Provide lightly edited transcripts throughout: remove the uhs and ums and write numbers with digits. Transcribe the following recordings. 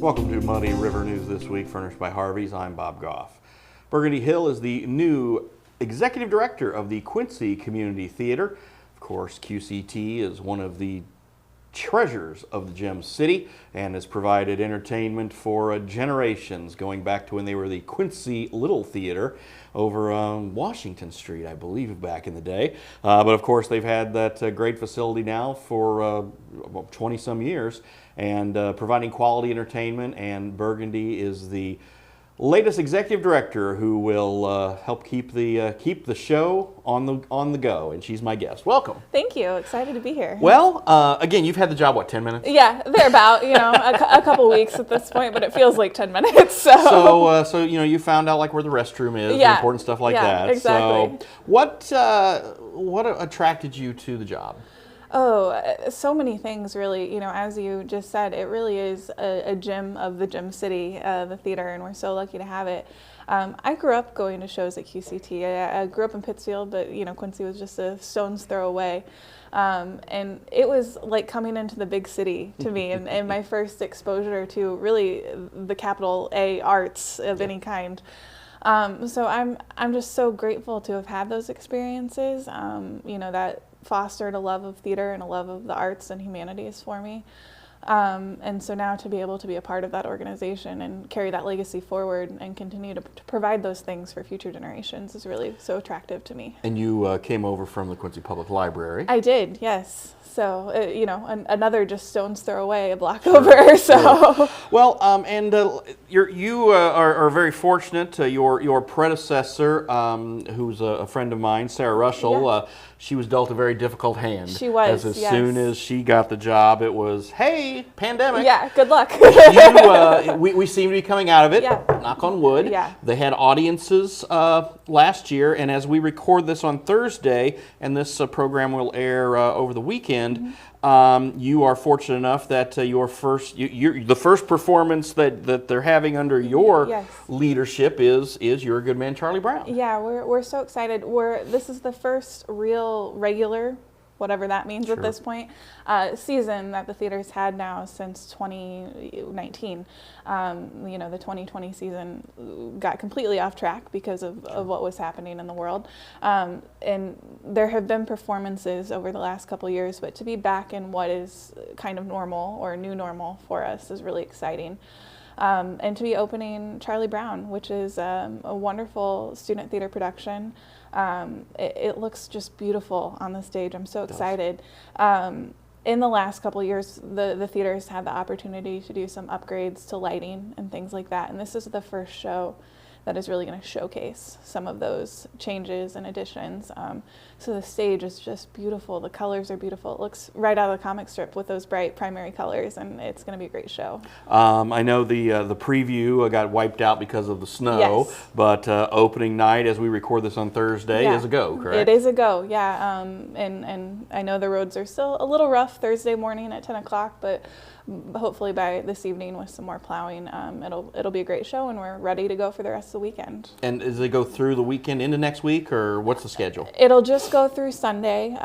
Welcome to Muddy River News This Week, furnished by Harvey's. I'm Bob Goff. Burgundy Hill is the new executive director of the Quincy Community Theater. Of course, QCT is one of the treasures of the Gem City and has provided entertainment for generations, going back to when they were the Quincy Little Theater over on Washington Street, I believe, back in the day. But of course, they've had that great facility now for 20-some years and providing quality entertainment, and Burgundy is the latest executive director who will help keep the show on the go, and she's my guest. Welcome. Thank you. Excited to be here. Well, again, you've had the job, what, 10 minutes? Yeah, they're about, a couple weeks at this point, but it feels like 10 minutes. So you found out like where the restroom is, and important stuff like that. Exactly. So, what attracted you to the job? Oh, so many things, really. As you just said, it really is a gem of the Gem City, the theater, and we're so lucky to have it. I grew up going to shows at QCT. I grew up in Pittsfield, but Quincy was just a stone's throw away. And it was like coming into the big city to me, and my first exposure to really the capital A arts of any kind. So I'm just so grateful to have had those experiences. That fostered a love of theater and a love of the arts and humanities for me. And so now to be able to be a part of that organization and carry that legacy forward and continue to provide those things for future generations is really so attractive to me. And you came over from the Quincy Public Library. I did, yes. So, another just stone's throw away, a block over. So, sure. Well, you are very fortunate. Your predecessor, who's a friend of mine, Sarah Russell, she was dealt a very difficult hand. She was. As soon as she got the job, it was, hey, pandemic. Yeah, good luck. We seem to be coming out of it. Yeah. Knock on wood. Yeah. They had audiences last year, and as we record this on Thursday, and this program will air over the weekend, you are fortunate enough that the first performance that they're having under your leadership is You're a Good Man, Charlie Brown. Yeah, we're so excited. This is the first real regular, whatever that means at this point, season that the theater's had now since 2019. The 2020 season got completely off track because of what was happening in the world. And there have been performances over the last couple years, but to be back in what is kind of normal or new normal for us is really exciting. And to be opening Charlie Brown, which is a wonderful student theater production. It looks just beautiful on the stage. I'm so excited. In the last couple of years, the theater's had the opportunity to do some upgrades to lighting and things like that. And this is the first show that is really going to showcase some of those changes and additions. So the stage is just beautiful. The colors are beautiful. It looks right out of the comic strip with those bright primary colors, and it's going to be a great show. I know the preview got wiped out because of the snow, but opening night, as we record this on Thursday, is a go, correct? It is a go, yeah. And I know the roads are still a little rough Thursday morning at 10 o'clock, but hopefully by this evening with some more plowing, it'll be a great show, and we're ready to go for the rest of the weekend. And does it go through the weekend into next week, or what's the schedule? It'll just go through Sunday.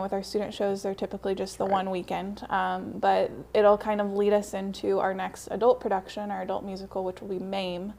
With our student shows, they're typically just the one weekend, but it'll kind of lead us into our next adult production, our adult musical, which will be MAME.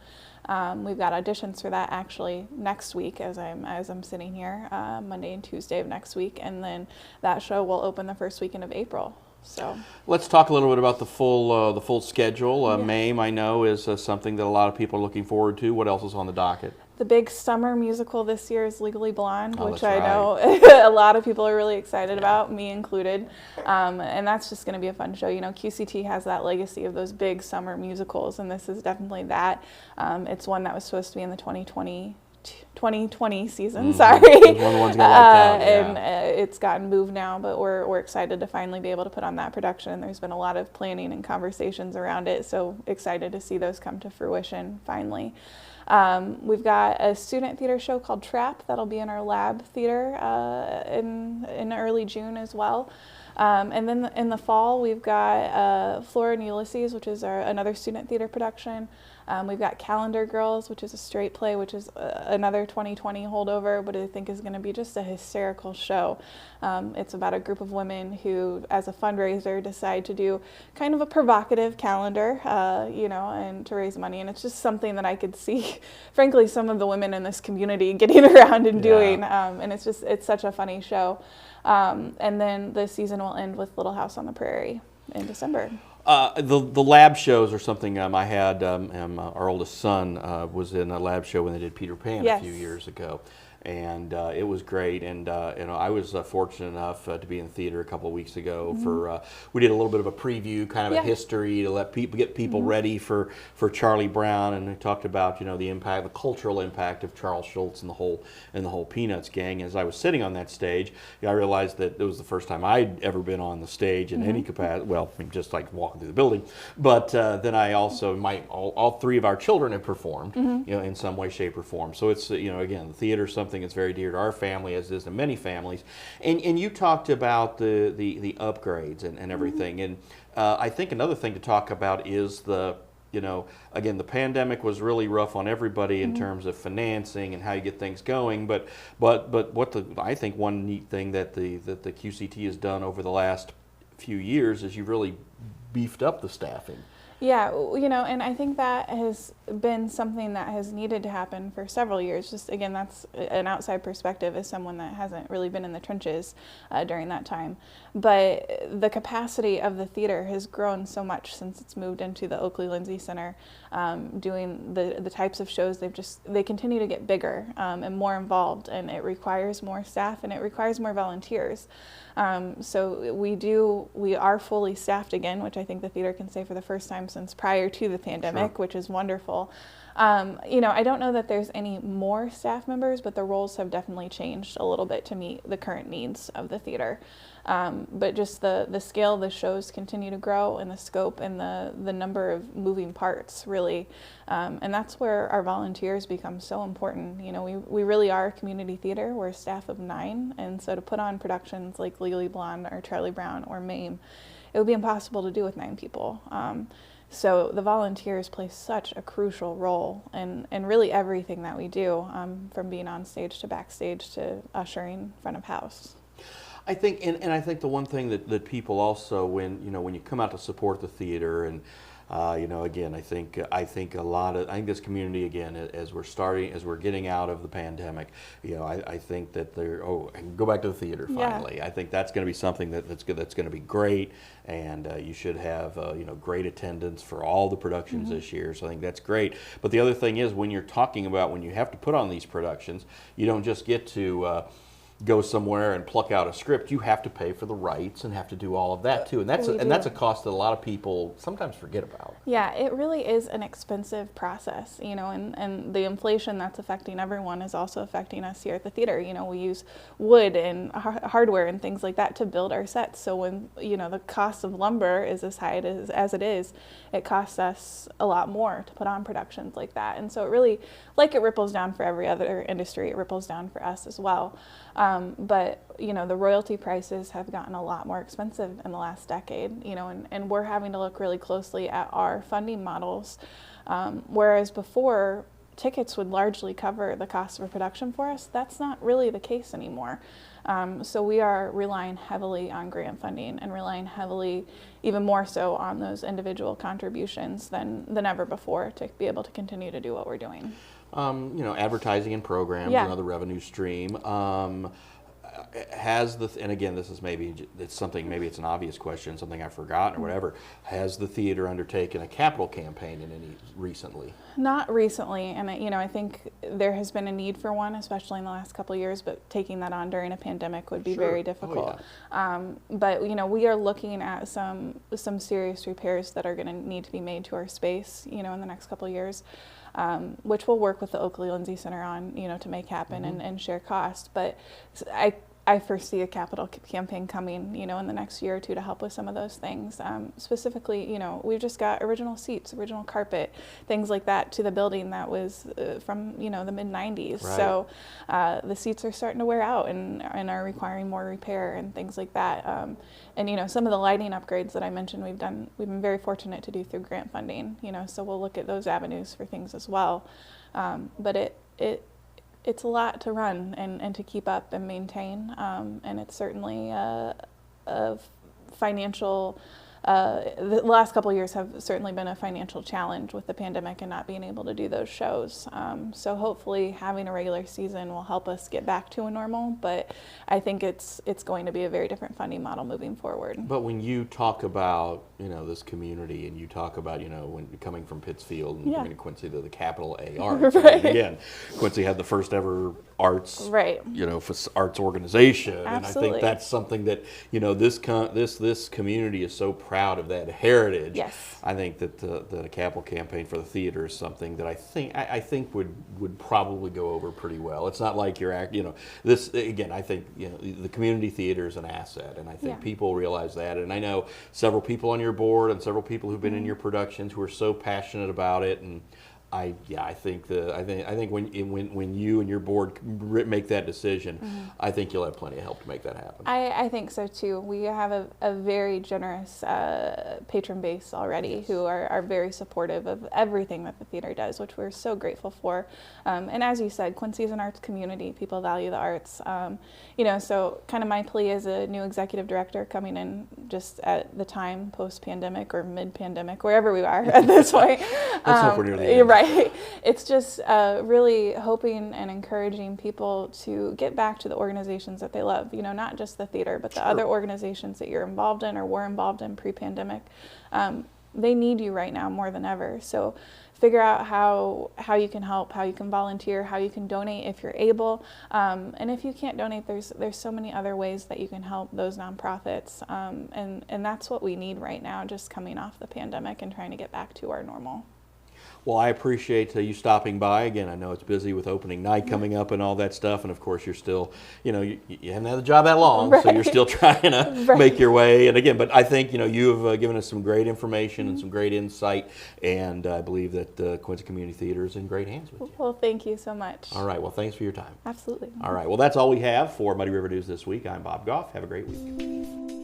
We've got auditions for that actually next week as I'm sitting here, Monday and Tuesday of next week, and then that show will open the first weekend of April. So let's talk a little bit about the full schedule. MAME, I know, is something that a lot of people are looking forward to. What else is on the docket? The big summer musical this year is Legally Blonde, which I know right. a lot of people are really excited about, me included. And that's just going to be a fun show. QCT has that legacy of those big summer musicals, and this is definitely that. It's one that was supposed to be in the 2020 season, sorry. One of the ones got wiped out, and it's gotten moved now, but we're excited to finally be able to put on that production. There's been a lot of planning and conversations around it, so excited to see those come to fruition finally. We've got a student theater show called Trap that'll be in our lab theater in early June as well. And then in the fall, we've got Flora and Ulysses, which is another student theater production. We've got Calendar Girls, which is a straight play, which is another 2020 holdover, but I think is going to be just a hysterical show. It's about a group of women who, as a fundraiser, decide to do kind of a provocative calendar, and to raise money. And it's just something that I could see, frankly, some of the women in this community getting around and doing. And it's such a funny show. And then the season will end with Little House on the Prairie in December. The lab shows are something I had. Our oldest son was in a lab show when they did Peter Pan a few years ago, and it was great. And I was fortunate enough to be in theater a couple of weeks ago for we did a little bit of a preview, kind of a history to let people get people ready for Charlie Brown, and we talked about the impact, the cultural impact of Charles Schulz and the whole Peanuts gang. As I was sitting on that stage, I realized that it was the first time I'd ever been on the stage in any capacity. Well, just like walking through the building, but then I also all three of our children have performed, in some way, shape, or form. So it's again, the theater is something that's very dear to our family, as it is to many families. And you talked about the upgrades and everything. And I think another thing to talk about is again, the pandemic was really rough on everybody in terms of financing and how you get things going. But I think one neat thing that the QCT has done over the last few years is you've really beefed up the staffing. Yeah, and I think that has been something that has needed to happen for several years. Just again, that's an outside perspective as someone that hasn't really been in the trenches during that time. But the capacity of the theater has grown so much since it's moved into the Oakley Lindsay Center, doing the types of shows. They continue to get bigger and more involved, and it requires more staff and it requires more volunteers. So we are fully staffed again, which I think the theater can say for the first time since prior to the pandemic, which is wonderful. I don't know that there's any more staff members, but the roles have definitely changed a little bit to meet the current needs of the theater. But just the scale of the shows continue to grow, and the scope and the number of moving parts, really. And that's where our volunteers become so important. We really are a community theater. We're a staff of 9, and so to put on productions like Legally Blonde or Charlie Brown or MAME, it would be impossible to do with 9 people. So the volunteers play such a crucial role in really everything that we do, from being on stage to backstage to ushering front of house. I think, and I think the one thing that people also, when you come out to support the theater, and again, I think this community, again, as we're getting out of the pandemic, I think that I can go back to the theater finally. I think that's going to be something that's going to be great, and you should have great attendance for all the productions this year. So I think that's great. But the other thing is, when you're talking about when you have to put on these productions, you don't just get to go somewhere and pluck out a script. You have to pay for the rights and have to do all of that too, and that's a cost that a lot of people sometimes forget about. Yeah, it really is an expensive process, and the inflation that's affecting everyone is also affecting us here at the theater. We use wood and hardware and things like that to build our sets. So when the cost of lumber is as high as it is, it costs us a lot more to put on productions like that. And so it really, like it ripples down for every other industry, it ripples down for us as well. But the royalty prices have gotten a lot more expensive in the last decade, and we're having to look really closely at our funding models, whereas before tickets would largely cover the cost of a production for us. That's not really the case anymore. So we are relying heavily on grant funding and relying heavily, even more so, on those individual contributions than ever before to be able to continue to do what we're doing. Advertising and programs, another revenue stream. And again, this is maybe it's an obvious question, something I've forgotten or whatever. Has the theater undertaken a capital campaign recently? Not recently, and I think there has been a need for one, especially in the last couple of years. But taking that on during a pandemic would be very difficult. But we are looking at some serious repairs that are going to need to be made to our space, in the next couple of years. Which we'll work with the Oakley Lindsay Center on, to make happen and share cost. But I foresee a capital campaign coming, in the next year or two to help with some of those things. Specifically, we've just got original seats, original carpet, things like that to the building that was from, the mid-90s. Right. So the seats are starting to wear out and are requiring more repair and things like that. And, some of the lighting upgrades that I mentioned we've been very fortunate to do through grant funding, so we'll look at those avenues for things as well. But it's a lot to run and to keep up and maintain, and it's certainly a financial, the last couple of years have certainly been a financial challenge with the pandemic and not being able to do those shows. So hopefully having a regular season will help us get back to a normal, but I think it's going to be a very different funding model moving forward. But when you talk about, this community, and you talk about, when you're coming from Pittsfield and coming to Quincy, the capital A arts. Right. Again, Quincy had the first ever arts, right. Arts organization. Absolutely. And I think that's something that, this community is so proud of that heritage. Yes. I think that the capital campaign for the theater is something that I think would probably go over pretty well. It's not like this, again, I think, the community theater is an asset, and I think people realize that. And I know several people on your board and several people who've been in your productions who are so passionate about it. And I think when you and your board make that decision, I think you'll have plenty of help to make that happen. I think so too. We have a very generous patron base already who are very supportive of everything that the theater does, which we're so grateful for. And as you said, Quincy is an arts community. People value the arts. So kind of my plea as a new executive director coming in just at the time post-pandemic or mid-pandemic, wherever we are at this point. Let's hope we're near the end. Right. It's just really hoping and encouraging people to get back to the organizations that they love, not just the theater, but the other organizations that you're involved in or were involved in pre-pandemic. They need you right now more than ever. So figure out how you can help, how you can volunteer, how you can donate if you're able. And if you can't donate, there's so many other ways that you can help those nonprofits. And that's what we need right now, just coming off the pandemic and trying to get back to our normal. Well, I appreciate you stopping by. Again, I know it's busy with opening night coming up and all that stuff. And of course, you're still, you haven't had the job that long, so you're still trying to make your way. And again, but I think, you've given us some great information and some great insight. And I believe that Quincy Community Theater is in great hands with you. Well, thank you so much. All right. Well, thanks for your time. Absolutely. All right. Well, that's all we have for Muddy River News this week. I'm Bob Goff. Have a great week.